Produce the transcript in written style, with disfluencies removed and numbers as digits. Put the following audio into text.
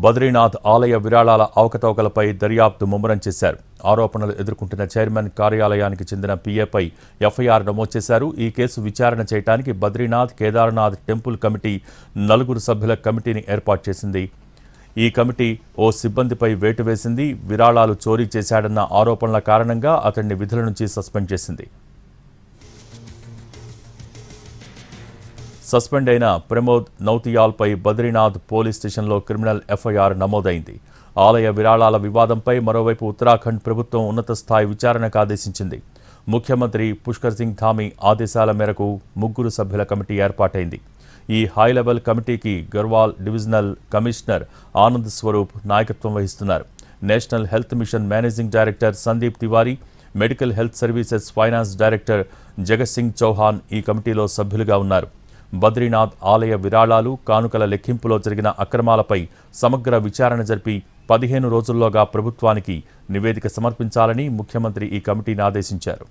బద్రీనాథ్ ఆలయ విరాళాల అవకతవకలపై దర్యాప్తు ముమ్మరం చేశారు. ఆరోపణలు ఎదుర్కొంటున్న చైర్మన్ కార్యాలయానికి చెందిన పీఏపై ఎఫ్ఐఆర్ నమోదు చేశారు. ఈ కేసు విచారణ చేయడానికి బద్రీనాథ్ కేదార్నాథ్ టెంపుల్ కమిటీ 4 సభ్యుల కమిటీని ఏర్పాటు చేసింది. ఈ కమిటీ ఓ సిబ్బందిపై వేటు వేసింది. విరాళాలు చోరీ చేశాడన్న ఆరోపణల కారణంగా అతన్ని విధుల నుంచి సస్పెండ్ చేసింది. సస్పెండ్ అయిన ప్రమోద్ నౌతియాల్పై బద్రీనాథ్ పోలీస్ స్టేషన్లో క్రిమినల్ ఎఫ్ఐఆర్ నమోదైంది. ఆలయ విరాళాల వివాదంపై మరోవైపు ఉత్తరాఖండ్ ప్రభుత్వం ఉన్నత స్థాయి విచారణకు ఆదేశించింది. ముఖ్యమంత్రి పుష్కర్ సింగ్ ధామీ ఆదేశాల మేరకు 3 సభ్యుల కమిటీ ఏర్పాటైంది. ఈ హై లెవెల్ కమిటీకి గర్వాల్ డివిజనల్ కమిషనర్ ఆనంద్ స్వరూప్ నాయకత్వం వహిస్తున్నారు. National health machine managing director Sandeep Tiwari, medical health services finance director జగత్ సింగ్ చౌహాన్ ఈ కమిటీలో సభ్యులుగా ఉన్నారు. బద్రీనాథ్ ఆలయ విరాళాలు, కానుకల లెక్కింపులో జరిగిన అక్రమాలపై సమగ్ర విచారణ జరిపి 15 రోజుల్లోగా ప్రభుత్వానికి నివేదిక సమర్పించాలని ముఖ్యమంత్రి ఈ కమిటీని ఆదేశించారు.